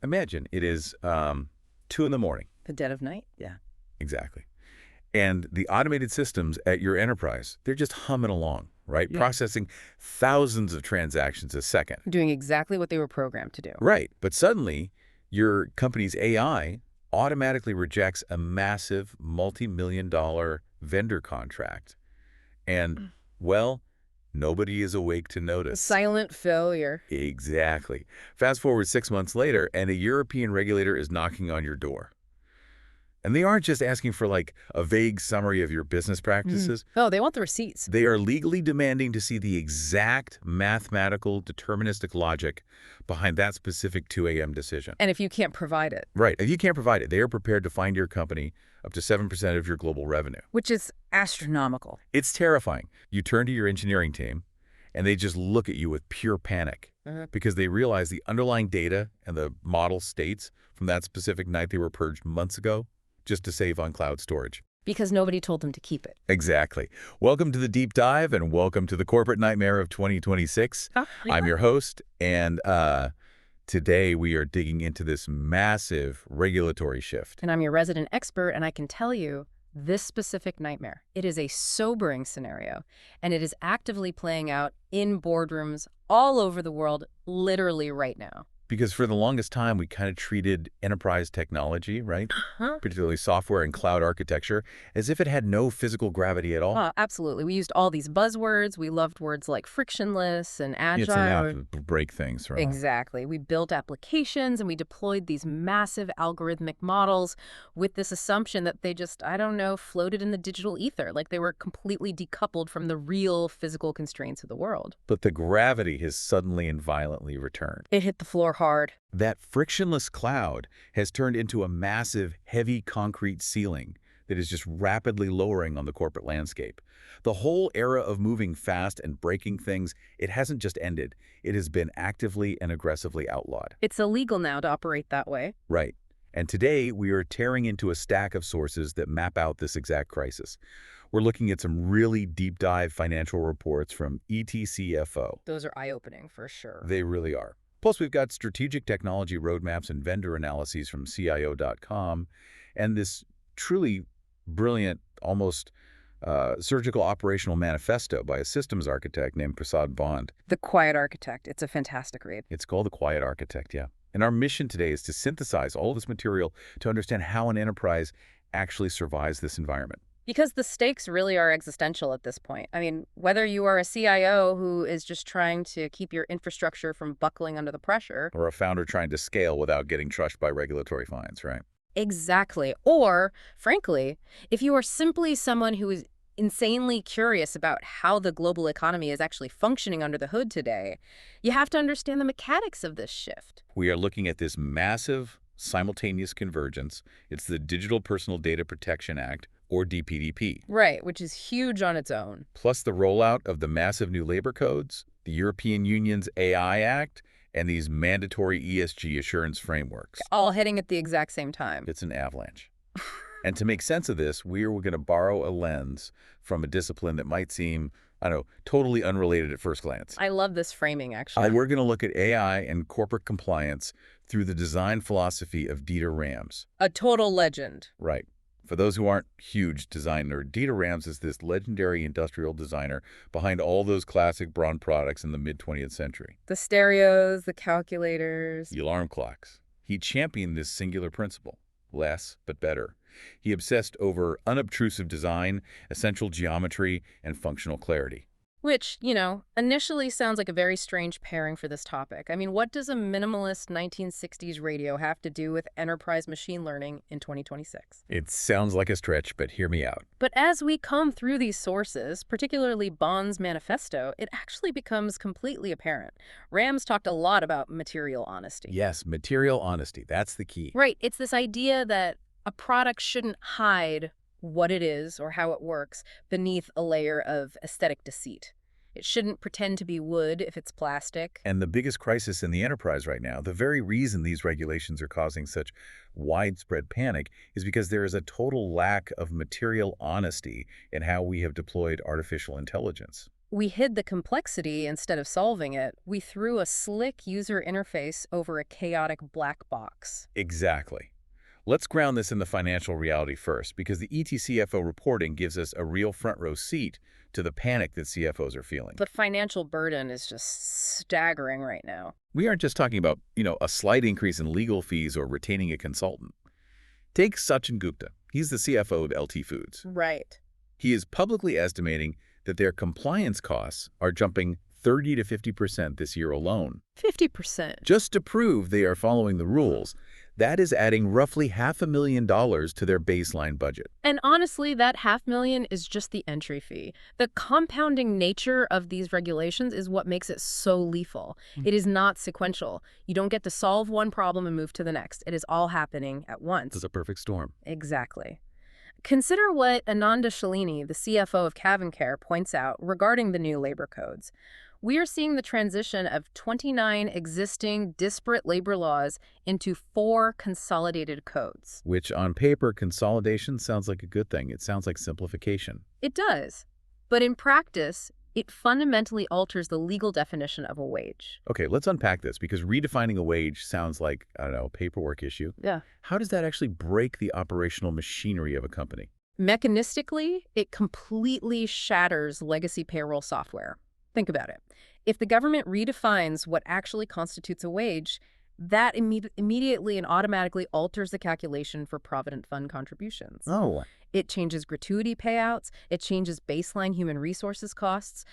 Imagine it is 2 in the morning. The dead of night? Yeah. Exactly. And the automated systems at your enterprise, they're just humming along, right? Yeah. Processing thousands of transactions a second. Doing exactly what they were programmed to do. Right. But suddenly, your company's AI automatically rejects a massive multi-million-dollar vendor contract. And, well, nobody is awake to notice. Silent failure. Exactly. Fast forward 6 months later, and a European regulator is knocking on your door. And they aren't just asking for, like, a vague summary of your business practices. Oh, they want the receipts. They are legally demanding to see the exact mathematical deterministic logic behind that specific 2 a.m. decision. And if you can't provide it. Right. If you can't provide it, they are prepared to fine your company up to 7% of your global revenue. Which is astronomical. It's terrifying. You turn to your engineering team, and they just look at you with pure panic because they realize the underlying data and the model states from that specific night they were purged months ago just to save on cloud storage. Because nobody told them to keep it. Exactly. Welcome to the Deep Dive, and welcome to the Corporate Nightmare of 2026. I'm your host, and today we are digging into this massive regulatory shift. And I'm your resident expert, and I can tell you this specific nightmare. It is a sobering scenario, and it is actively playing out in boardrooms all over the world, literally right now. Because for the longest time, we kind of treated enterprise technology, right, particularly software and cloud architecture, as if it had no physical gravity at all. Absolutely. We used all these buzzwords. We loved words like frictionless and agile. It's an app to break things, right? Exactly. We built applications and we deployed these massive algorithmic models with this assumption that they just, I don't know, floated in the digital ether, like they were completely decoupled from the real physical constraints of the world. But the gravity has suddenly and violently returned. It hit the floor hard. That frictionless cloud has turned into a massive, heavy concrete ceiling that is just rapidly lowering on the corporate landscape. The whole era of moving fast and breaking things, it hasn't just ended. It has been actively and aggressively outlawed. It's illegal now to operate that way. Right. And today, we are tearing into a stack of sources that map out this exact crisis. We're looking at some really deep dive financial reports from ETCFO. Those are eye-opening for sure. They really are. Plus, we've got strategic technology roadmaps and vendor analyses from CIO.com, and this truly brilliant, almost surgical operational manifesto by a systems architect named Prasad Bond. The Quiet Architect. It's a fantastic read. It's called The Quiet Architect, yeah. And our mission today is to synthesize all this material to understand how an enterprise actually survives this environment. Because the stakes really are existential at this point. I mean, whether you are a CIO who is just trying to keep your infrastructure from buckling under the pressure. Or a founder trying to scale without getting crushed by regulatory fines, right? Exactly. Or, frankly, if you are simply someone who is insanely curious about how the global economy is actually functioning under the hood today, you have to understand the mechanics of this shift. We are looking at this massive simultaneous convergence. It's the Digital Personal Data Protection Act, or DPDP. Right, which is huge on its own. Plus the rollout of the massive new labor codes, the European Union's AI Act, and these mandatory ESG assurance frameworks. All hitting at the exact same time. It's an avalanche. And to make sense of this, we're going to borrow a lens from a discipline that might seem, I don't know, totally unrelated at first glance. I love this framing, actually. We're going to look at AI and corporate compliance through the design philosophy of Dieter Rams. A total legend. Right. For those who aren't huge design nerds, Dieter Rams is this legendary industrial designer behind all those classic Braun products in the mid-20th century. The stereos, the calculators. The alarm clocks. He championed this singular principle, less but better. He obsessed over unobtrusive design, essential geometry, and functional clarity. Which, you know, initially sounds like a very strange pairing for this topic. I mean, what does a minimalist 1960s radio have to do with enterprise machine learning in 2026? It sounds like a stretch, but hear me out. But as we come through these sources, particularly Bond's manifesto, it actually becomes completely apparent. Rams talked a lot about material honesty. Yes, material honesty. That's the key. Right. It's this idea that a product shouldn't hide what it is or how it works beneath a layer of aesthetic deceit. It shouldn't pretend to be wood if it's plastic. And the biggest crisis in the enterprise right now, the very reason these regulations are causing such widespread panic, is because there is a total lack of material honesty in how we have deployed artificial intelligence. We hid the complexity instead of solving it. We threw a slick user interface over a chaotic black box. Exactly. Let's ground this in the financial reality first, because the ETCFO reporting gives us a real front row seat to the panic that CFOs are feeling. The financial burden is just staggering right now. We aren't just talking about, a slight increase in legal fees or retaining a consultant. Take Sachin Gupta. He's the CFO of LT Foods. Right. He is publicly estimating that their compliance costs are jumping 30 to 50% this year alone. 50%. Just to prove they are following the rules, that is adding roughly $500,000 to their baseline budget. And honestly, that $500,000 is just the entry fee. The compounding nature of these regulations is what makes it so lethal. It is not sequential. You don't get to solve one problem and move to the next. It is all happening at once. It's a perfect storm. Exactly. Consider what Ananda Shalini, the CFO of Cavan Care, points out regarding the new labor codes. We are seeing the transition of 29 existing disparate labor laws into 4 consolidated codes. Which, on paper, consolidation sounds like a good thing. It sounds like simplification. It does. But in practice, it fundamentally alters the legal definition of a wage. Okay, let's unpack this, because redefining a wage sounds like, I don't know, a paperwork issue. Yeah. How does that actually break the operational machinery of a company? Mechanistically, it completely shatters legacy payroll software. Think about it. If the government redefines what actually constitutes a wage, that immediately and automatically alters the calculation for Provident Fund contributions. Oh. It changes gratuity payouts. It changes baseline human resources costs.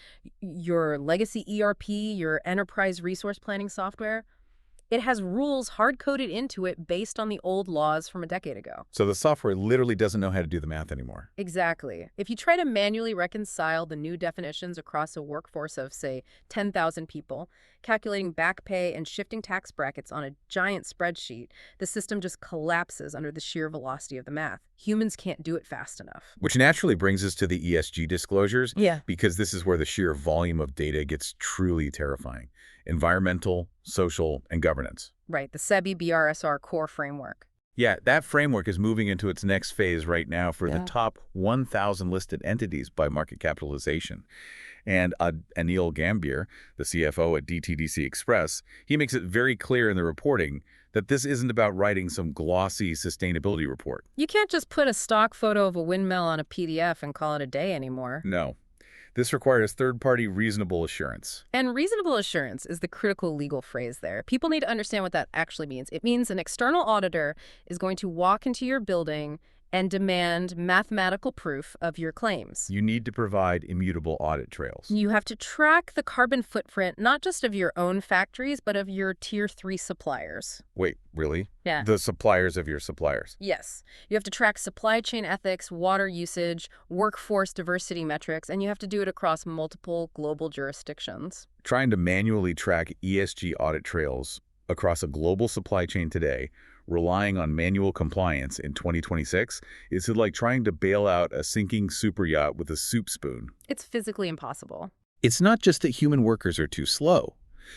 Your legacy ERP, your enterprise resource planning software, it has rules hard-coded into it based on the old laws from a decade ago. So the software literally doesn't know how to do the math anymore. Exactly. If you try to manually reconcile the new definitions across a workforce of, say, 10,000 people, calculating back pay and shifting tax brackets on a giant spreadsheet, the system just collapses under the sheer velocity of the math. Humans can't do it fast enough. Which naturally brings us to the ESG disclosures, Yeah. because this is where the sheer volume of data gets truly terrifying. Environmental, social, and governance. Right, the SEBI BRSR core framework. Yeah, that framework is moving into its next phase right now for the Yeah. top 1,000 listed entities by market capitalization. And Anil Gambhir, the CFO at DTDC Express, he makes it very clear in the reporting that this isn't about writing some glossy sustainability report. You can't just put a stock photo of a windmill on a PDF and call it a day anymore. No. This requires third-party reasonable assurance. And reasonable assurance is the critical legal phrase there. People need to understand what that actually means. It means an external auditor is going to walk into your building and demand mathematical proof of your claims. You need to provide immutable audit trails. You have to track the carbon footprint, not just of your own factories, but of your Tier 3 suppliers. Wait, really? Yeah. The suppliers of your suppliers. Yes. You have to track supply chain ethics, water usage, workforce diversity metrics, and you have to do it across multiple global jurisdictions. Trying to manually track ESG audit trails across a global supply chain today, relying on manual compliance in 2026, is like trying to bail out a sinking super yacht with a soup spoon. It's physically impossible. It's not just that human workers are too slow.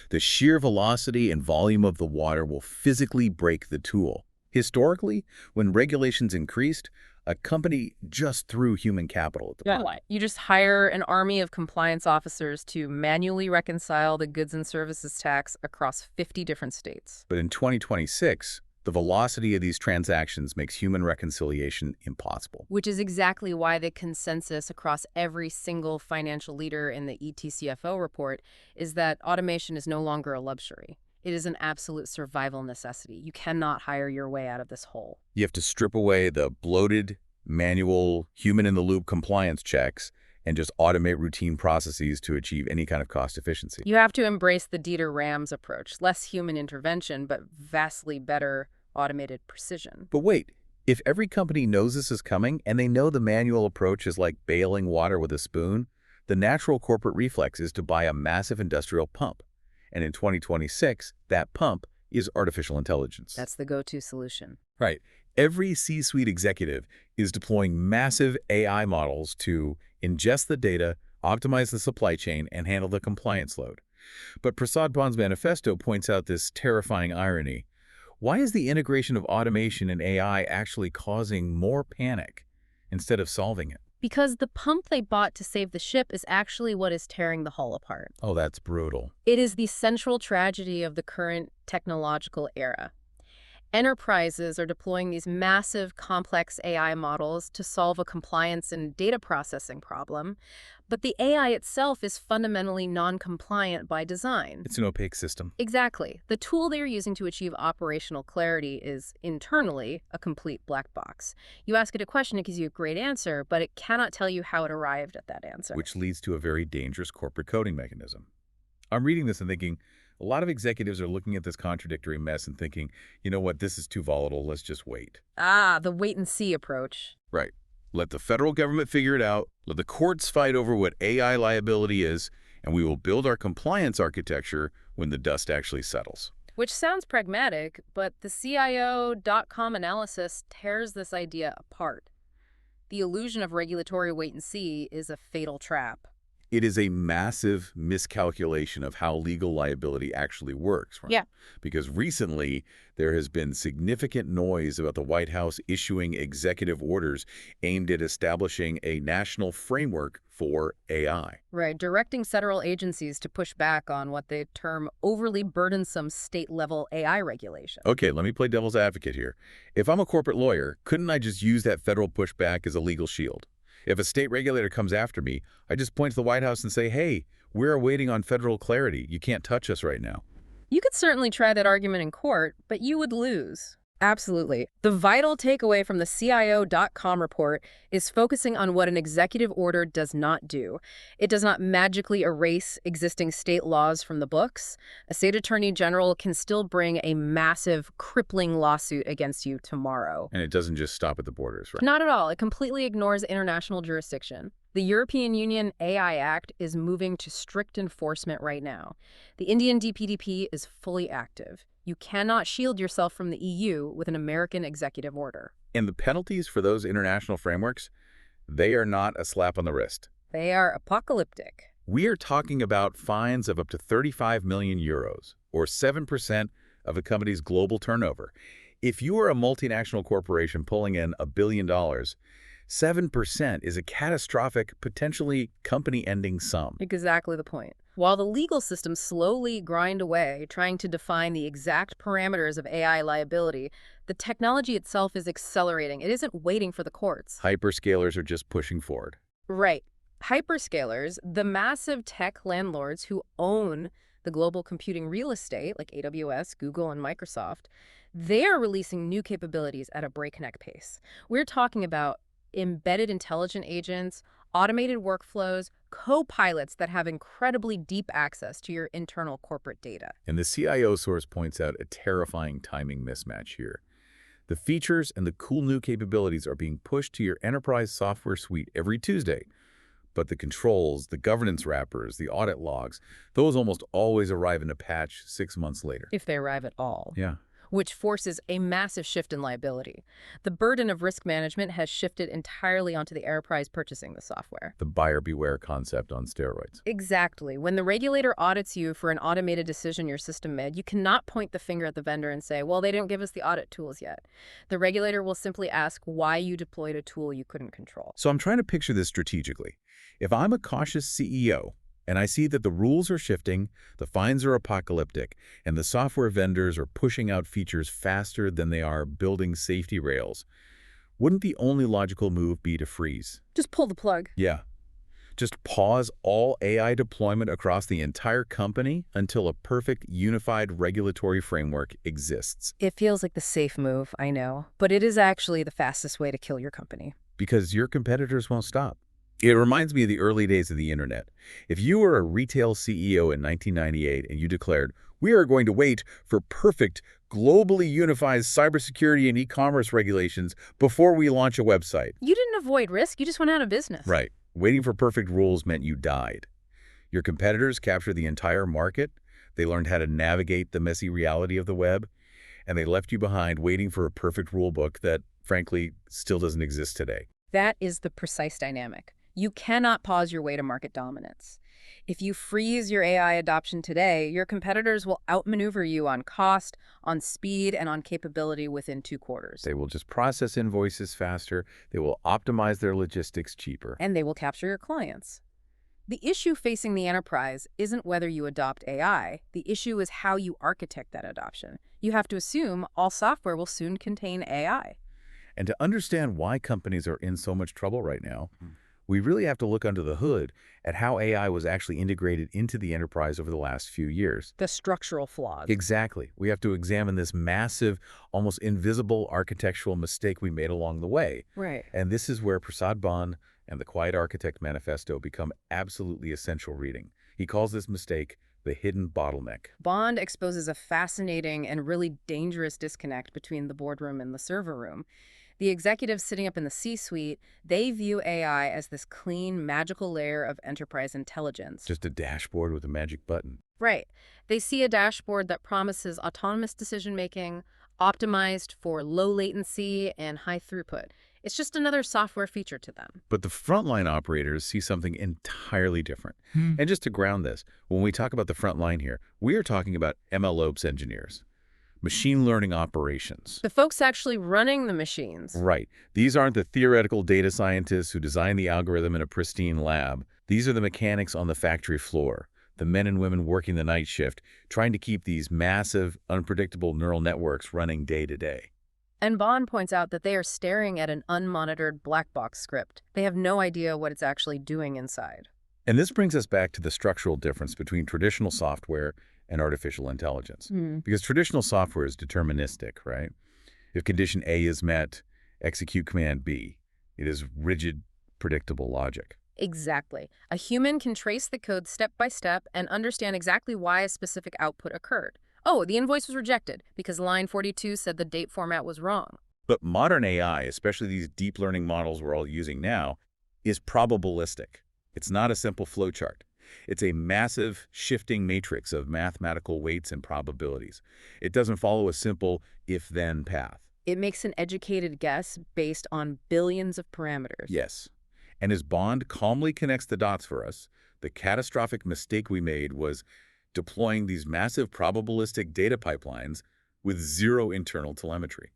The sheer velocity and volume of the water will physically break the tool. Historically, when regulations increased, a company just threw human capital at the problem. You just hire an army of compliance officers to manually reconcile the goods and services tax across 50 different states. But in 2026, the velocity of these transactions makes human reconciliation impossible. Which is exactly why the consensus across every single financial leader in the ETCFO report is that automation is no longer a luxury. It is an absolute survival necessity. You cannot hire your way out of this hole. You have to strip away the bloated, manual, human-in-the-loop compliance checks and just automate routine processes to achieve any kind of cost efficiency. You have to embrace the Dieter-Rams approach. Less human intervention, but vastly better automated precision. But wait, if every company knows this is coming and they know the manual approach is like bailing water with a spoon, the natural corporate reflex is to buy a massive industrial pump. And in 2026, that pump is artificial intelligence. That's the go-to solution. Right. Every C-suite executive is deploying massive AI models to ingest the data, optimize the supply chain, and handle the compliance load. But Prasad Bond's manifesto points out this terrifying irony. Why is the integration of automation and AI actually causing more panic instead of solving it? Because the pump they bought to save the ship is actually what is tearing the hull apart. Oh, that's brutal. It is the central tragedy of the current technological era. Enterprises are deploying these massive, complex AI models to solve a compliance and data processing problem, but the AI itself is fundamentally non-compliant by design. It's an opaque system. Exactly. The tool they're using to achieve operational clarity is, internally, a complete black box. You ask it a question, it gives you a great answer, but it cannot tell you how it arrived at that answer. Which leads to a very dangerous corporate coding mechanism. I'm reading this and thinking, a lot of executives are looking at this contradictory mess and thinking, you know what, this is too volatile, let's just wait. Ah, the wait-and-see approach. Right. Let the federal government figure it out, let the courts fight over what AI liability is, and we will build our compliance architecture when the dust actually settles. Which sounds pragmatic, but the CIO.com analysis tears this idea apart. The illusion of regulatory wait-and-see is a fatal trap. It is a massive miscalculation of how legal liability actually works. Right? Yeah. Because recently, there has been significant noise about the White House issuing executive orders aimed at establishing a national framework for AI. Right, directing federal agencies to push back on what they term overly burdensome state-level AI regulation. Okay, let me play devil's advocate here. If I'm a corporate lawyer, couldn't I just use that federal pushback as a legal shield? If a state regulator comes after me, I just point to the White House and say, hey, we're waiting on federal clarity. You can't touch us right now. You could certainly try that argument in court, but you would lose. Absolutely. The vital takeaway from the CIO.com report is focusing on what an executive order does not do. It does not magically erase existing state laws from the books. A state attorney general can still bring a massive, crippling lawsuit against you tomorrow. And it doesn't just stop at the borders, right? Not at all. It completely ignores international jurisdiction. The European Union AI Act is moving to strict enforcement right now. The Indian DPDP is fully active. You cannot shield yourself from the EU with an American executive order. And the penalties for those international frameworks, they are not a slap on the wrist. They are apocalyptic. We are talking about fines of up to 35 million euros, or 7% of a company's global turnover. If you are a multinational corporation pulling in $1 billion, 7% is a catastrophic, potentially company-ending sum. Exactly the point. While the legal systems slowly grind away, trying to define the exact parameters of AI liability, the technology itself is accelerating. It isn't waiting for the courts. Hyperscalers are just pushing forward. Right. Hyperscalers, the massive tech landlords who own the global computing real estate, like AWS, Google, and Microsoft, they are releasing new capabilities at a breakneck pace. We're talking about embedded intelligent agents, automated workflows, co-pilots that have incredibly deep access to your internal corporate data. And the CIO source points out a terrifying timing mismatch here. The features and the cool new capabilities are being pushed to your enterprise software suite every Tuesday. But the controls, the governance wrappers, the audit logs, those almost always arrive in a patch 6 months later. If they arrive at all. Yeah. Which forces a massive shift in liability. The burden of risk management has shifted entirely onto the enterprise purchasing the software. The buyer beware concept on steroids. Exactly. When the regulator audits you for an automated decision your system made, you cannot point the finger at the vendor and say, well, they didn't give us the audit tools yet. The regulator will simply ask why you deployed a tool you couldn't control. So I'm trying to picture this strategically. If I'm a cautious CEO, and I see that the rules are shifting, the fines are apocalyptic, and the software vendors are pushing out features faster than they are building safety rails, wouldn't the only logical move be to freeze? Just pull the plug. Yeah. Just pause all AI deployment across the entire company until a perfect unified regulatory framework exists. It feels like the safe move, I know, but it is actually the fastest way to kill your company. Because your competitors won't stop. It reminds me of the early days of the internet. If you were a retail CEO in 1998 and you declared, we are going to wait for perfect, globally unified cybersecurity and e-commerce regulations before we launch a website. You didn't avoid risk, you just went out of business. Right. Waiting for perfect rules meant you died. Your competitors captured the entire market, they learned how to navigate the messy reality of the web, and they left you behind waiting for a perfect rule book that, frankly, still doesn't exist today. That is the precise dynamic. You cannot pause your way to market dominance. If you freeze your AI adoption today, your competitors will outmaneuver you on cost, on speed, and on capability within 2 quarters. They will just process invoices faster. They will optimize their logistics cheaper. And they will capture your clients. The issue facing the enterprise isn't whether you adopt AI. The issue is how you architect that adoption. You have to assume all software will soon contain AI. And to understand why companies are in so much trouble right now, we really have to look under the hood at how AI was actually integrated into the enterprise over the last few years. The structural flaws. Exactly. We have to examine this massive, almost invisible architectural mistake we made along the way. Right. And this is where Prasad Bhan and the Quiet Architect Manifesto become absolutely essential reading. He calls this mistake the hidden bottleneck. Bond exposes a fascinating and really dangerous disconnect between the boardroom and the server room. The executives sitting up in the C-suite, they view AI as this clean, magical layer of enterprise intelligence. Just a dashboard with a magic button. Right. They see a dashboard that promises autonomous decision-making, optimized for low latency and high throughput. It's just another software feature to them. But the frontline operators see something entirely different. And just to ground this, when we talk about the front line here, we are talking about MLOps engineers, machine learning operations. The folks actually running the machines. Right. These aren't the theoretical data scientists who design the algorithm in a pristine lab. These are the mechanics on the factory floor, the men and women working the night shift, trying to keep these massive, unpredictable neural networks running day to day. And Bond points out that they are staring at an unmonitored black box script. They have no idea what it's actually doing inside. And this brings us back to the structural difference between traditional software and artificial intelligence. Because traditional software is deterministic, right? If condition A is met, execute command B. It is rigid, predictable logic. Exactly. A human can trace the code step by step and understand exactly why a specific output occurred. Oh, the invoice was rejected because line 42 said the date format was wrong. But modern AI, especially these deep learning models we're all using now, is probabilistic. It's not a simple flowchart. It's a massive shifting matrix of mathematical weights and probabilities. It doesn't follow a simple if-then path. It makes an educated guess based on billions of parameters. Yes. And as Bond calmly connects the dots for us, the catastrophic mistake we made was deploying these massive probabilistic data pipelines with zero internal telemetry.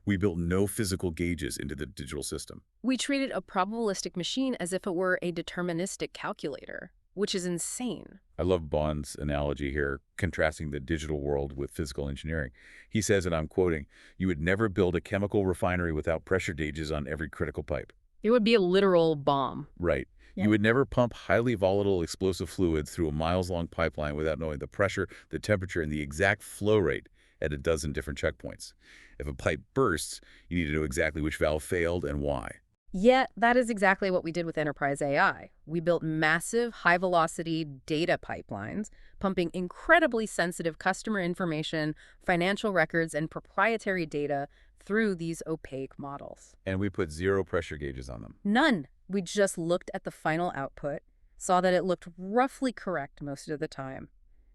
We built no physical gauges into the digital system. We treated a probabilistic machine as if it were a deterministic calculator, which is insane. I love Bond's analogy here, contrasting the digital world with physical engineering. He says, and I'm quoting, "You would never build a chemical refinery without pressure gauges on every critical pipe." It would be a literal bomb. Right. Yeah. You would never pump highly volatile explosive fluids through a miles-long pipeline without knowing the pressure, the temperature, and the exact flow rate at a dozen different checkpoints. If a pipe bursts, you need to know exactly which valve failed and why. Yet, that is exactly what we did with enterprise AI. We built massive, high-velocity data pipelines, pumping incredibly sensitive customer information, financial records, and proprietary data through these opaque models. And we put zero pressure gauges on them. None. We just looked at the final output, saw that it looked roughly correct most of the time,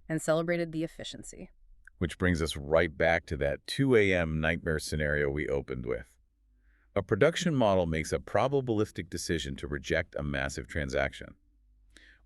and celebrated the efficiency. Which brings us right back to that 2 a.m. nightmare scenario we opened with. A production model makes a probabilistic decision to reject a massive transaction.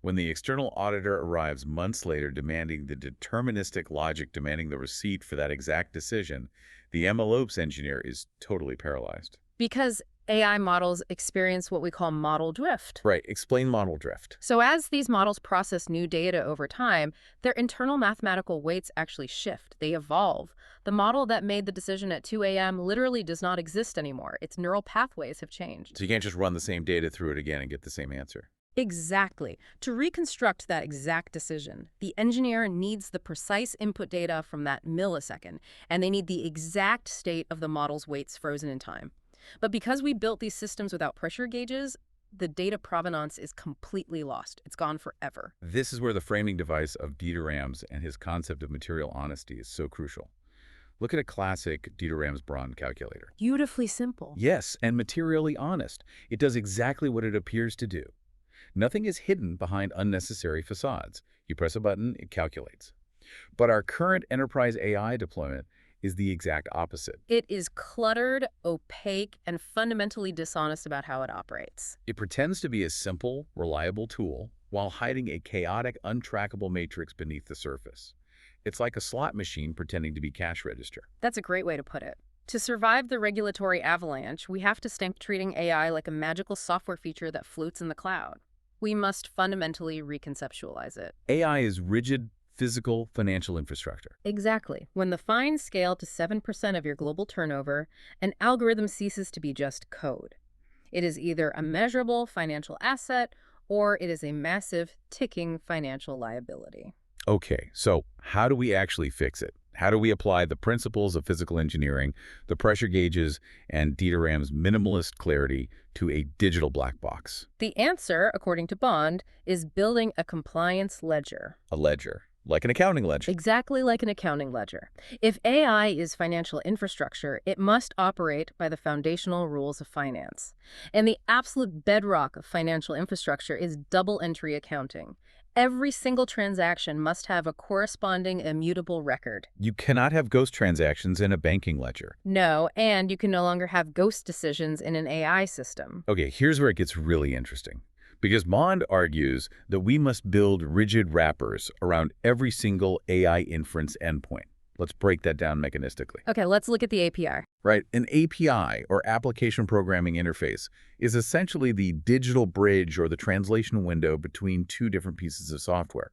When the external auditor arrives months later demanding the deterministic logic demanding the receipt for that exact decision, the MLOps engineer is totally paralyzed. Because AI models experience what we call model drift. Right. Explain model drift. So as these models process new data over time, their internal mathematical weights actually shift. They evolve. The model that made the decision at 2 a.m. literally does not exist anymore. Its neural pathways have changed. So you can't just run the same data through it again and get the same answer. Exactly. To reconstruct that exact decision, the engineer needs the precise input data from that millisecond, and they need the exact state of the model's weights frozen in time. But because we built these systems without pressure gauges, the data provenance is completely lost. It's gone forever. This is where the framing device of Dieter Rams and his concept of material honesty is so crucial. Look at a classic Dieter Rams Braun calculator. Beautifully simple. Yes, and materially honest. It does exactly what it appears to do. Nothing is hidden behind unnecessary facades. You press a button, it calculates. But our current enterprise AI deployment is the exact opposite. It is cluttered, opaque, and fundamentally dishonest about how it operates. It pretends to be a simple, reliable tool while hiding a chaotic, untrackable matrix beneath the surface. It's like a slot machine pretending to be cash register. That's a great way to put it. To survive the regulatory avalanche, we have to stop treating AI like a magical software feature that floats in the cloud. We must fundamentally reconceptualize it. AI is rigid, physical, financial infrastructure. Exactly. When the fines scale to 7% of your global turnover, an algorithm ceases to be just code. It is either a measurable financial asset or it is a massive, ticking financial liability. Okay, so how do we actually fix it? How do we apply the principles of physical engineering, the pressure gauges, and DRAM's minimalist clarity to a digital black box? The answer, according to Bond, is building a compliance ledger. A ledger, like an accounting ledger. Exactly like an accounting ledger. If AI is financial infrastructure, it must operate by the foundational rules of finance. And the absolute bedrock of financial infrastructure is double entry accounting. Every single transaction must have a corresponding immutable record. You cannot have ghost transactions in a banking ledger. No, and you can no longer have ghost decisions in an AI system. Okay, here's where it gets really interesting. Because Bond argues that we must build rigid wrappers around every single AI inference endpoint. Let's break that down mechanistically. Okay, let's look at the API. Right, an API, or Application Programming Interface, is essentially the digital bridge or the translation window between two different pieces of software.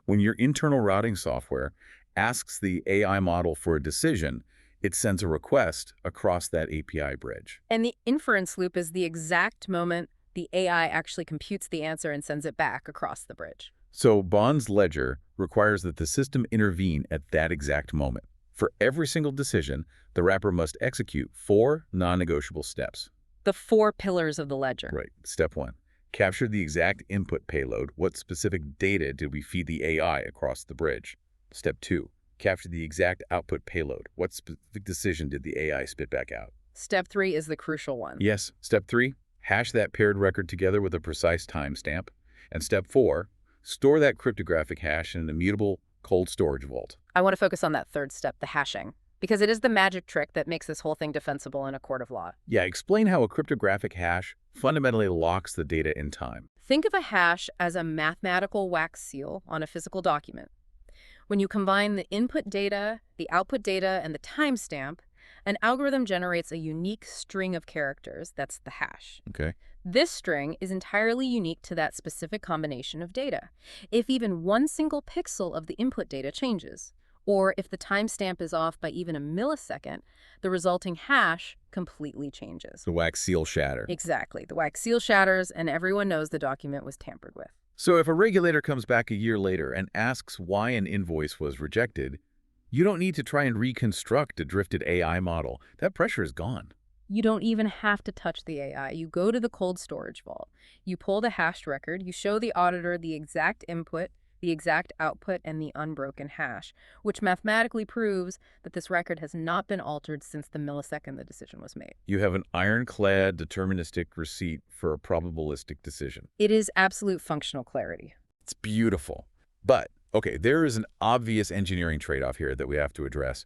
When your internal routing software asks the AI model for a decision, it sends a request across that API bridge. And the inference loop is the exact moment the AI actually computes the answer and sends it back across the bridge. So Bond's ledger requires that the system intervene at that exact moment. For every single decision, the wrapper must execute 4 non-negotiable steps. The 4 pillars of the ledger. Right. Step 1. Capture the exact input payload. What specific data did we feed the AI across the bridge? Step 2. Capture the exact output payload. What specific decision did the AI spit back out? Step 3 is the crucial one. Yes. Step 3. Hash that paired record together with a precise timestamp. And step 4. Store that cryptographic hash in an immutable cold storage vault. I want to focus on that third step, the hashing, because it is the magic trick that makes this whole thing defensible in a court of law. Yeah, explain how a cryptographic hash fundamentally locks the data in time. Think of a hash as a mathematical wax seal on a physical document. When you combine the input data, the output data, and the timestamp, an algorithm generates a unique string of characters. That's the hash. Okay. This string is entirely unique to that specific combination of data. If even one single pixel of the input data changes, or if the timestamp is off by even a millisecond, the resulting hash completely changes. The wax seal shatter. Exactly. The wax seal shatters, and everyone knows the document was tampered with. So if a regulator comes back a year later and asks why an invoice was rejected, you don't need to try and reconstruct a drifted AI model. That pressure is gone. You don't even have to touch the AI. You go to the cold storage vault. You pull the hashed record. You show the auditor the exact input, the exact output, and the unbroken hash, which mathematically proves that this record has not been altered since the millisecond the decision was made. You have an ironclad deterministic receipt for a probabilistic decision. It is absolute functional clarity. It's beautiful. But, okay, there is an obvious engineering trade-off here that we have to address.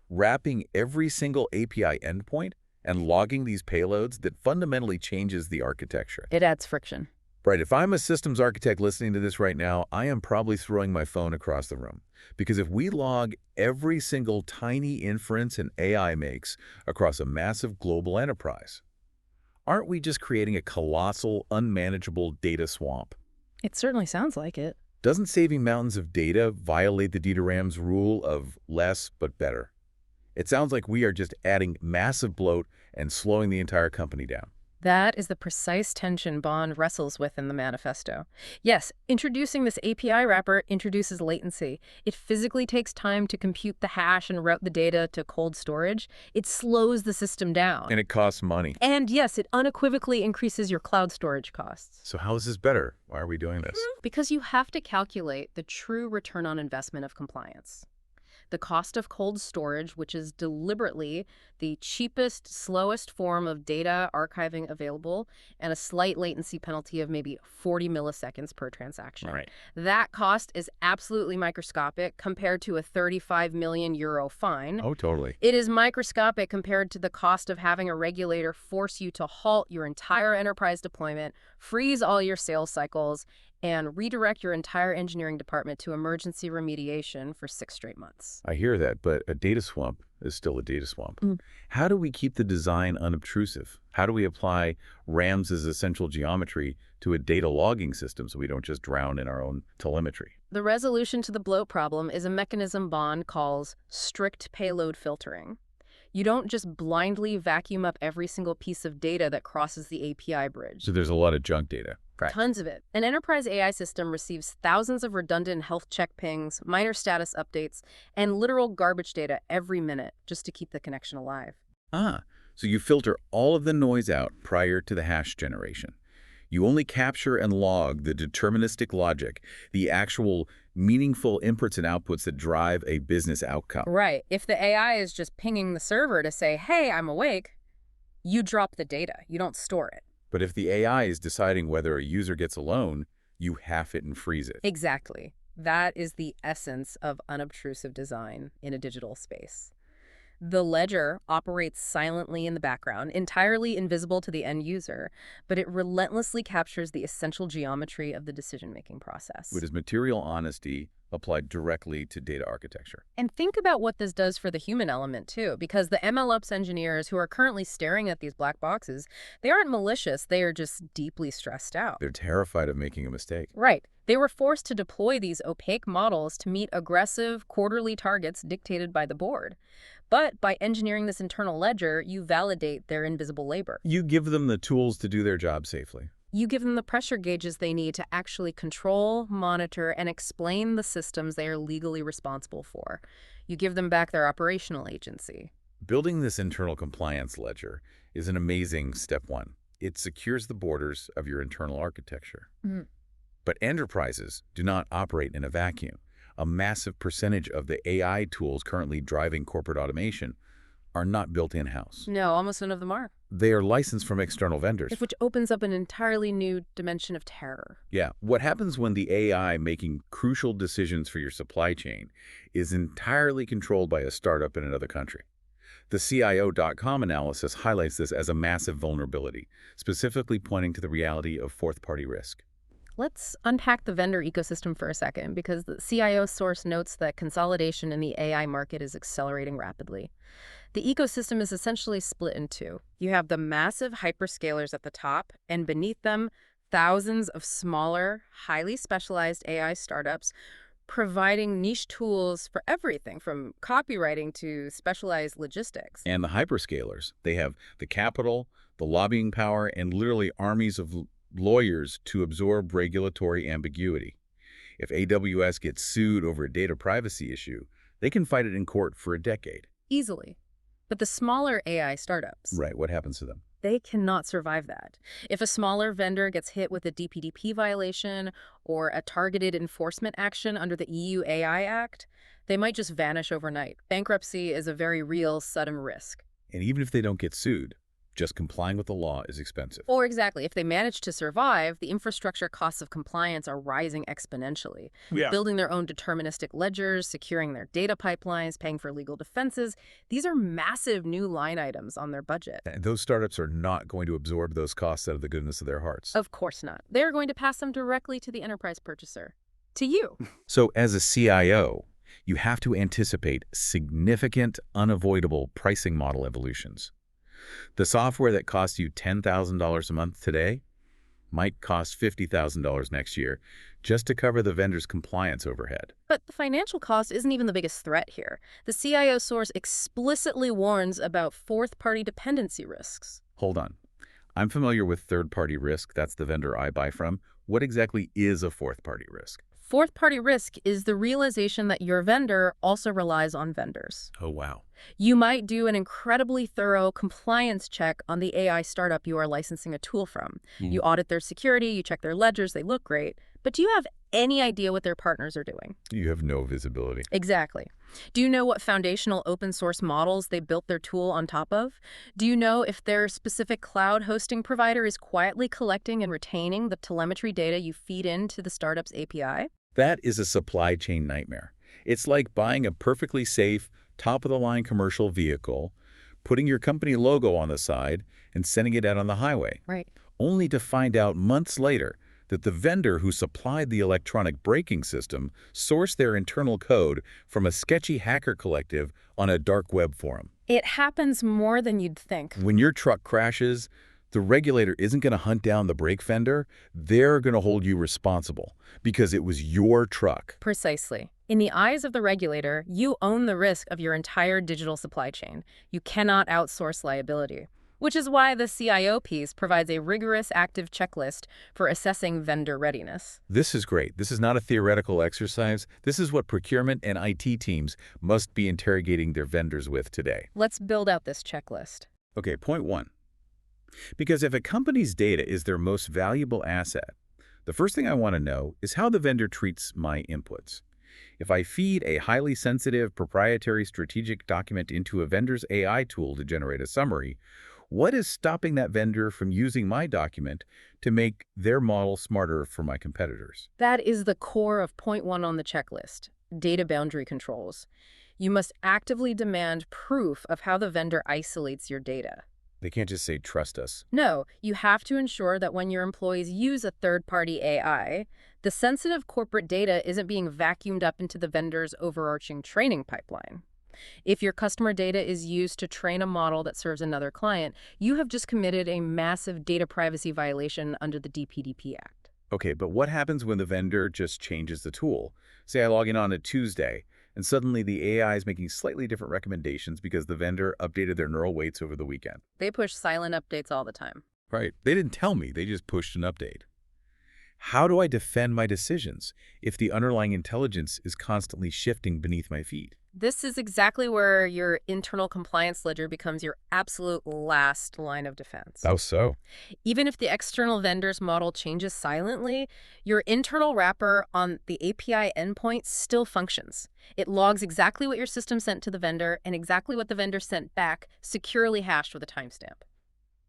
Wrapping every single API endpoint and logging these payloads that fundamentally changes the architecture. It adds friction. Right, if I'm a systems architect listening to this right now, I am probably throwing my phone across the room. Because if we log every single tiny inference an AI makes across a massive global enterprise, aren't we just creating a colossal, unmanageable data swamp? It certainly sounds like it. Doesn't saving mountains of data violate the DRAM's rule of less but better? It sounds like we are just adding massive bloat and slowing the entire company down. That is the precise tension Bond wrestles with in the manifesto. Yes, introducing this API wrapper introduces latency. It physically takes time to compute the hash and route the data to cold storage. It slows the system down. And it costs money. And yes, it unequivocally increases your cloud storage costs. So how is this better? Why are we doing this? Because you have to calculate the true return on investment of compliance. the cost of cold storage, which is deliberately the cheapest, slowest form of data archiving available, and a slight latency penalty of maybe 40 milliseconds per transaction. Right. That cost is absolutely microscopic compared to a 35 million euro fine. Oh, totally. It is microscopic compared to the cost of having a regulator force you to halt your entire enterprise deployment, freeze all your sales cycles, and redirect your entire engineering department to emergency remediation for 6 straight months. I hear that, but a data swamp is still a data swamp. Mm. How do we keep the design unobtrusive? How do we apply Rams's essential geometry to a data logging system so we don't just drown in our own telemetry? The resolution to the bloat problem is a mechanism Bond calls strict payload filtering. You don't just blindly vacuum up every single piece of data that crosses the API bridge. So there's a lot of junk data. Tons of it. An enterprise AI system receives thousands of redundant health check pings, minor status updates, and literal garbage data every minute just to keep the connection alive. So you filter all of the noise out prior to the hash generation. You only capture and log the deterministic logic, the actual meaningful inputs and outputs that drive a business outcome. Right. If the AI is just pinging the server to say, hey, I'm awake, you drop the data. You don't store it. But if the AI is deciding whether a user gets a loan, you half it and freeze it. Exactly. That is the essence of unobtrusive design in a digital space. The ledger operates silently in the background, entirely invisible to the end user, but it relentlessly captures the essential geometry of the decision-making process. It is material honesty applied directly to data architecture. And think about what this does for the human element, too, because the MLOps engineers who are currently staring at these black boxes, they aren't malicious, they are just deeply stressed out. They're terrified of making a mistake. Right. They were forced to deploy these opaque models to meet aggressive quarterly targets dictated by the board. But by engineering this internal ledger, you validate their invisible labor. You give them the tools to do their job safely. You give them the pressure gauges they need to actually control, monitor, and explain the systems they are legally responsible for. You give them back their operational agency. Building this internal compliance ledger is an amazing step one. It secures the borders of your internal architecture. Mm. But enterprises do not operate in a vacuum. A massive percentage of the AI tools currently driving corporate automation are not built in-house. No, almost none of them are. They are licensed from external vendors. Which opens up an entirely new dimension of terror. Yeah. What happens when the AI making crucial decisions for your supply chain is entirely controlled by a startup in another country? The CIO.com analysis highlights this as a massive vulnerability, specifically pointing to the reality of fourth-party risk. Let's unpack the vendor ecosystem for a second, because the CIO source notes that consolidation in the AI market is accelerating rapidly. The ecosystem is essentially split in two. You have the massive hyperscalers at the top, and beneath them, thousands of smaller, highly specialized AI startups providing niche tools for everything from copywriting to specialized logistics. And the hyperscalers, they have the capital, the lobbying power, and literally armies of lawyers to absorb regulatory ambiguity. If AWS gets sued over a data privacy issue, they can fight it in court for a decade. Easily. But the smaller AI startups, Right, what happens to them? they cannot survive that. If a smaller vendor gets hit with a DPDP violation or a targeted enforcement action under the EU AI Act, they might just vanish overnight. Bankruptcy is a very real, sudden risk. And even if they don't get sued, just complying with the law is expensive. Or exactly, if they manage to survive, the infrastructure costs of compliance are rising exponentially. Yeah. Building their own deterministic ledgers, securing their data pipelines, paying for legal defenses, these are massive new line items on their budget. And those startups are not going to absorb those costs out of the goodness of their hearts. Of course not. They're going to pass them directly to the enterprise purchaser. To you. So as a CIO, you have to anticipate significant, unavoidable pricing model evolutions. The software that costs you $10,000 a month today might cost $50,000 next year just to cover the vendor's compliance overhead. But the financial cost isn't even the biggest threat here. The CIO source explicitly warns about fourth-party dependency risks. Hold on. I'm familiar with third-party risk. That's the vendor I buy from. What exactly is a fourth-party risk? Fourth-party risk is the realization that your vendor also relies on vendors. Oh, wow. You might do an incredibly thorough compliance check on the AI startup you are licensing a tool from. Mm. You audit their security, you check their ledgers, they look great. But do you have any idea what their partners are doing? You have no visibility. Exactly. Do you know what foundational open source models they built their tool on top of? Do you know if their specific cloud hosting provider is quietly collecting and retaining the telemetry data you feed into the startup's API? That is a supply chain nightmare. It's like buying a perfectly safe, top-of-the-line commercial vehicle, putting your company logo on the side, and sending it out on the highway, Right. only to find out months later that the vendor who supplied the electronic braking system sourced their internal code from a sketchy hacker collective on a dark web forum. It happens more than you'd think. When your truck crashes, the regulator isn't going to hunt down the brake vendor. They're going to hold you responsible because it was your truck. Precisely. In the eyes of the regulator, you own the risk of your entire digital supply chain. You cannot outsource liability. Which is why the CIO piece provides a rigorous active checklist for assessing vendor readiness. This is great. This is not a theoretical exercise. This is what procurement and IT teams must be interrogating their vendors with today. Let's build out this checklist. Okay, point one. Because if a company's data is their most valuable asset, the first thing I want to know is how the vendor treats my inputs. If I feed a highly sensitive proprietary strategic document into a vendor's AI tool to generate a summary, what is stopping that vendor from using my document to make their model smarter for my competitors? That is the core of point one on the checklist, data boundary controls. You must actively demand proof of how the vendor isolates your data. They can't just say, trust us. No, you have to ensure that when your employees use a third-party AI, the sensitive corporate data isn't being vacuumed up into the vendor's overarching training pipeline. If your customer data is used to train a model that serves another client, you have just committed a massive data privacy violation under the DPDP Act. Okay, but what happens when the vendor just changes the tool? Say I log in on a Tuesday, and suddenly the AI is making slightly different recommendations because the vendor updated their neural weights over the weekend. They push silent updates all the time. Right. They didn't tell me. They just pushed an update. How do I defend my decisions if the underlying intelligence is constantly shifting beneath my feet? This is exactly where your internal compliance ledger becomes your absolute last line of defense. How so? Even if the external vendor's model changes silently, your internal wrapper on the API endpoint still functions. It logs exactly what your system sent to the vendor and exactly what the vendor sent back, securely hashed with a timestamp.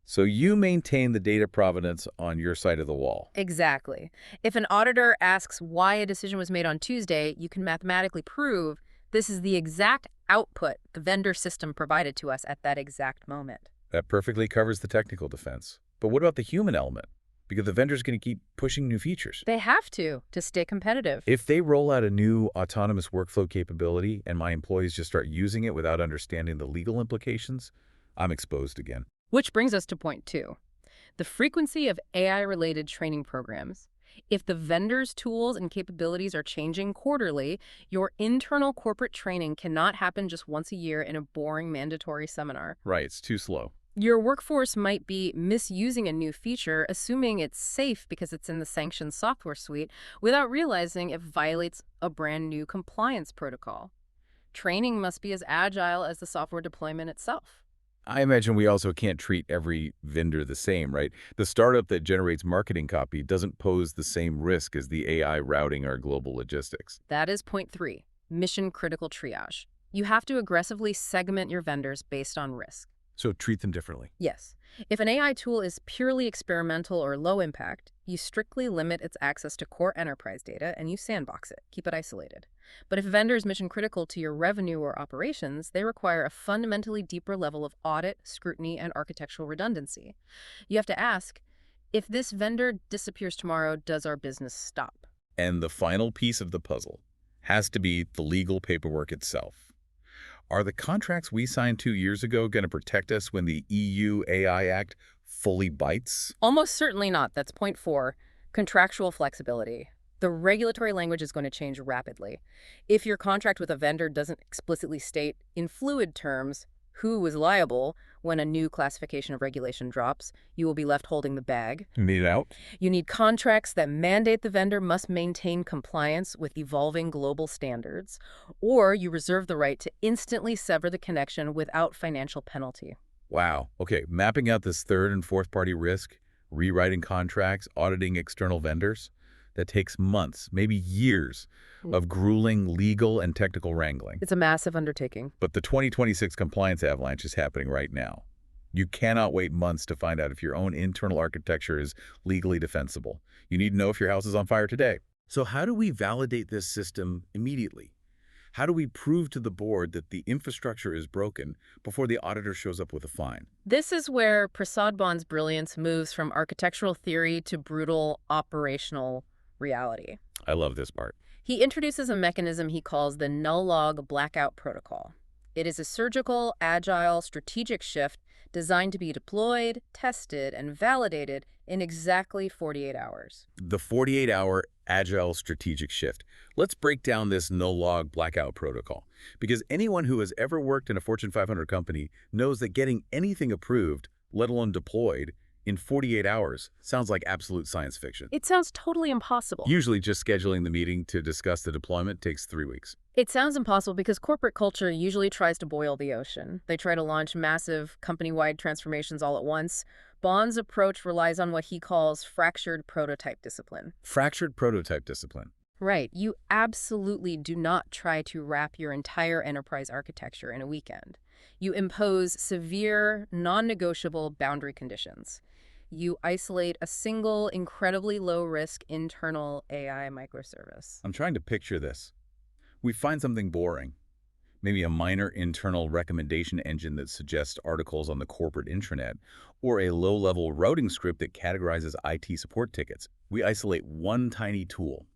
So you maintain the data provenance on your side of the wall. Exactly. If an auditor asks why a decision was made on Tuesday, you can mathematically prove this is the exact output the vendor system provided to us at that exact moment. That perfectly covers the technical defense. But what about the human element? Because the vendor's going to keep pushing new features. They have to stay competitive. If they roll out a new autonomous workflow capability and my employees just start using it without understanding the legal implications, I'm exposed again. Which brings us to point two, the frequency of AI-related training programs. If the vendor's tools and capabilities are changing quarterly, your internal corporate training cannot happen just once a year in a boring mandatory seminar. Right, it's too slow. Your workforce might be misusing a new feature, assuming it's safe because it's in the sanctioned software suite, without realizing it violates a brand new compliance protocol. Training must be as agile as the software deployment itself. I imagine we also can't treat every vendor the same, right? The startup that generates marketing copy doesn't pose the same risk as the AI routing our global logistics. That is point three, mission-critical triage. You have to aggressively segment your vendors based on risk. So treat them differently. Yes. If an AI tool is purely experimental or low impact, you strictly limit its access to core enterprise data and you sandbox it, keep it isolated. But if a vendor is mission critical to your revenue or operations, they require a fundamentally deeper level of audit, scrutiny, and architectural redundancy. You have to ask, if this vendor disappears tomorrow, does our business stop? And the final piece of the puzzle has to be the legal paperwork itself. Are the contracts we signed 2 years ago going to protect us when the EU AI Act fully bites? Almost certainly not. That's point four, contractual flexibility. The regulatory language is going to change rapidly. If your contract with a vendor doesn't explicitly state, in fluid terms, who is liable, When a new classification of regulation drops, you will be left holding the bag. Need it out? You need contracts that mandate the vendor must maintain compliance with evolving global standards, or you reserve the right to instantly sever the connection without financial penalty. Wow. Okay, mapping out this third and fourth party risk, rewriting contracts, auditing external vendors, that takes months, maybe years of grueling legal and technical wrangling. It's a massive undertaking. But the 2026 compliance avalanche is happening right now. You cannot wait months to find out if your own internal architecture is legally defensible. You need to know if your house is on fire today. So how do we validate this system immediately? How do we prove to the board that the infrastructure is broken before the auditor shows up with a fine? This is where Prasad Bond's brilliance moves from architectural theory to brutal operational reality. I love this part. He introduces a mechanism he calls the null log blackout protocol. It is a surgical, agile, strategic shift designed to be deployed, tested, and validated in exactly 48 hours. The 48-hour agile strategic shift. Let's break down this no-log blackout protocol, because anyone who has ever worked in a Fortune 500 company knows that getting anything approved, let alone deployed, in 48 hours sounds like absolute science fiction. It sounds totally impossible. Usually just scheduling the meeting to discuss the deployment takes 3 weeks. It sounds impossible because corporate culture usually tries to boil the ocean. They try to launch massive company-wide transformations all at once. Bond's approach relies on what he calls fractured prototype discipline. Fractured prototype discipline. Right. You absolutely do not try to wrap your entire enterprise architecture in a weekend. You impose severe, non-negotiable boundary conditions. You isolate a single, incredibly low-risk internal AI microservice. I'm trying to picture this. We find something boring, maybe a minor internal recommendation engine that suggests articles on the corporate intranet, or a low-level routing script that categorizes IT support tickets. We isolate one tiny tool.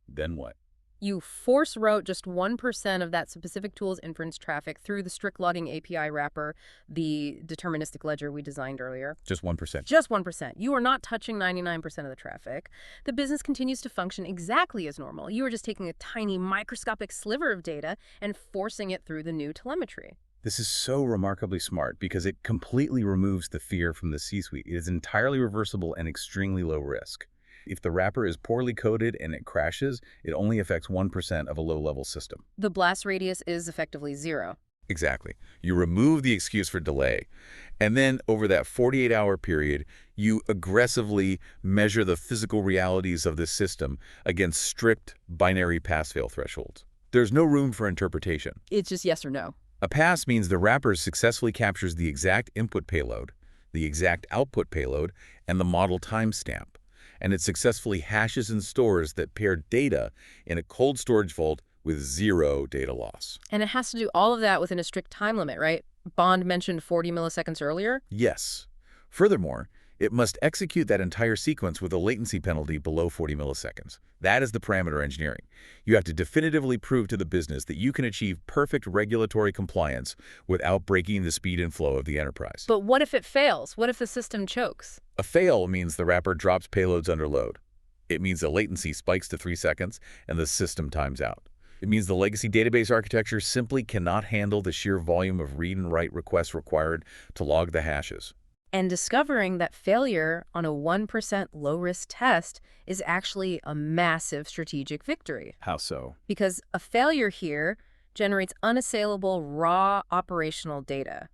Then what? You force route just 1% of that specific tool's inference traffic through the strict logging API wrapper, the deterministic ledger we designed earlier. Just 1%. Just 1%. You are not touching 99% of the traffic. The business continues to function exactly as normal. You are just taking a tiny microscopic sliver of data and forcing it through the new telemetry. This is so remarkably smart because it completely removes the fear from the C-suite. It is entirely reversible and extremely low risk. If the wrapper is poorly coded and it crashes, it only affects 1% of a low-level system. The blast radius is effectively 0. Exactly. You remove the excuse for delay. And then over that 48-hour period, you aggressively measure the physical realities of the system against strict binary pass-fail thresholds. There's no room for interpretation. It's just yes or no. A pass means the wrapper successfully captures the exact input payload, the exact output payload, and the model timestamp. And it successfully hashes and stores that paired data in a cold storage vault with 0 data loss. And it has to do all of that within a strict time limit, right? Bond mentioned 40 milliseconds earlier. Yes. Furthermore, it must execute that entire sequence with a latency penalty below 40 milliseconds. That is the parameter engineering. You have to definitively prove to the business that you can achieve perfect regulatory compliance without breaking the speed and flow of the enterprise. But what if it fails? What if the system chokes? A fail means the wrapper drops payloads under load. It means the latency spikes to 3 seconds and the system times out. It means the legacy database architecture simply cannot handle the sheer volume of read and write requests required to log the hashes. And discovering that failure on a 1% low-risk test is actually a massive strategic victory. How so? Because a failure here generates unassailable raw operational data.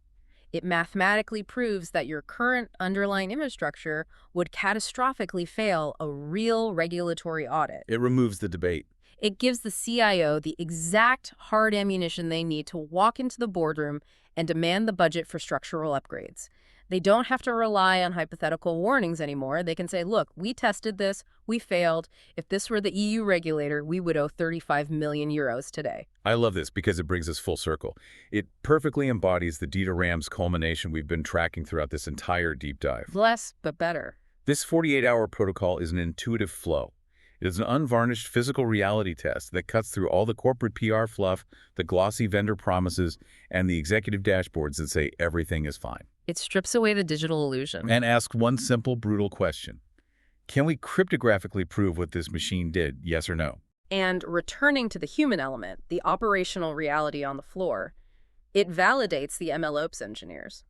It mathematically proves that your current underlying infrastructure would catastrophically fail a real regulatory audit. It removes the debate. It gives the CIO the exact hard ammunition they need to walk into the boardroom and demand the budget for structural upgrades. They don't have to rely on hypothetical warnings anymore. They can say, look, we tested this, we failed. If this were the EU regulator, we would owe 35 million euros today. I love this because it brings us full circle. It perfectly embodies the Data RAM's culmination we've been tracking throughout this entire deep dive. Less, but better. This 48-hour protocol is an intuitive flow. It is an unvarnished physical reality test that cuts through all the corporate PR fluff, the glossy vendor promises, and the executive dashboards that say everything is fine. It strips away the digital illusion. And asks one simple, brutal question. Can we cryptographically prove what this machine did, yes or no? And returning to the human element, the operational reality on the floor, it validates the MLOps engineers.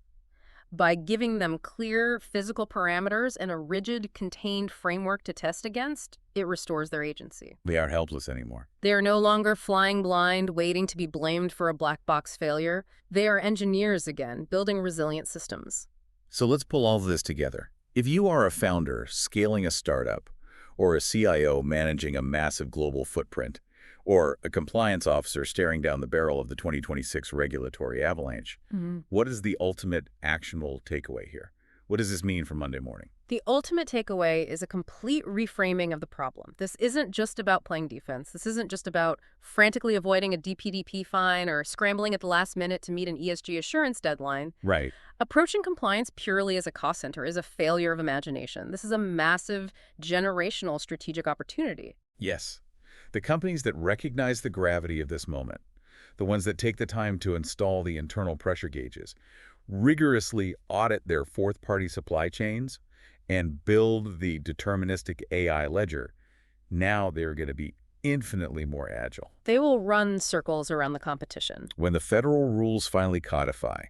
By giving them clear physical parameters and a rigid, contained framework to test against, it restores their agency. They aren't helpless anymore. They are no longer flying blind, waiting to be blamed for a black box failure. They are engineers again, building resilient systems. So let's pull all of this together. If you are a founder scaling a startup, or a CIO managing a massive global footprint, or a compliance officer staring down the barrel of the 2026 regulatory avalanche, what is the ultimate actionable takeaway here? What does this mean for Monday morning? The ultimate takeaway is a complete reframing of the problem. This isn't just about playing defense. This isn't just about frantically avoiding a DPDP fine or scrambling at the last minute to meet an ESG assurance deadline. Right. Approaching compliance purely as a cost center is a failure of imagination. This is a massive generational strategic opportunity. Yes. The companies that recognize the gravity of this moment, the ones that take the time to install the internal pressure gauges, rigorously audit their fourth-party supply chains, and build the deterministic AI ledger, now they're going to be infinitely more agile. They will run circles around the competition. When the federal rules finally codify,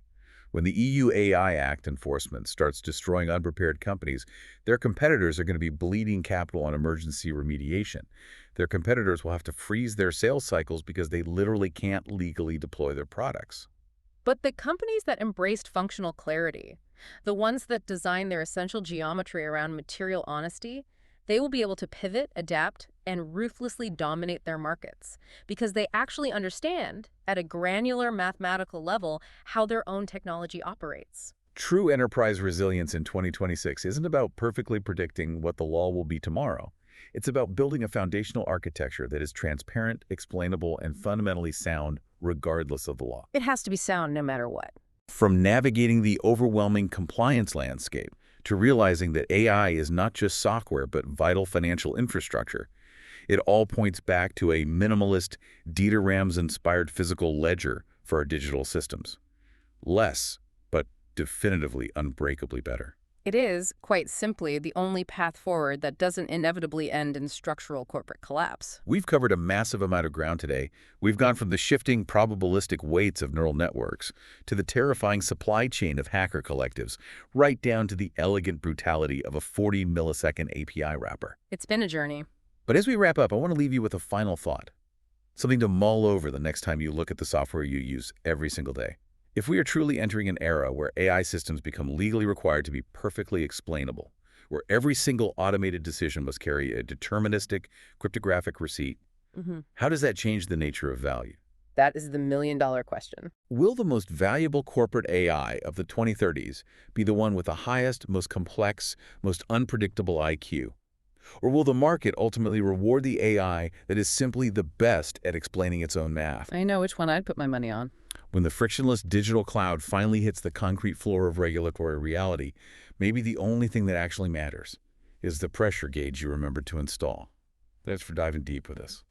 when the EU AI Act enforcement starts destroying unprepared companies, their competitors are going to be bleeding capital on emergency remediation. Their competitors will have to freeze their sales cycles because they literally can't legally deploy their products. But the companies that embraced functional clarity, the ones that design their essential geometry around material honesty, they will be able to pivot, adapt, and ruthlessly dominate their markets because they actually understand, at a granular mathematical level, how their own technology operates. True enterprise resilience in 2026 isn't about perfectly predicting what the law will be tomorrow. It's about building a foundational architecture that is transparent, explainable, and fundamentally sound regardless of the law. It has to be sound no matter what. From navigating the overwhelming compliance landscape to realizing that AI is not just software but vital financial infrastructure, it all points back to a minimalist, Dieter Rams-inspired physical ledger for our digital systems. Less, but definitively unbreakably better. It is, quite simply, the only path forward that doesn't inevitably end in structural corporate collapse. We've covered a massive amount of ground today. We've gone from the shifting probabilistic weights of neural networks to the terrifying supply chain of hacker collectives, right down to the elegant brutality of a 40-millisecond API wrapper. It's been a journey. But as we wrap up, I want to leave you with a final thought, something to mull over the next time you look at the software you use every single day. If we are truly entering an era where AI systems become legally required to be perfectly explainable, where every single automated decision must carry a deterministic cryptographic receipt, how does that change the nature of value? That is the million-dollar question. Will the most valuable corporate AI of the 2030s be the one with the highest, most complex, most unpredictable IQ? Or will the market ultimately reward the AI that is simply the best at explaining its own math? I know which one I'd put my money on. When the frictionless digital cloud finally hits the concrete floor of regulatory reality, maybe the only thing that actually matters is the pressure gauge you remembered to install. Thanks for diving deep with us.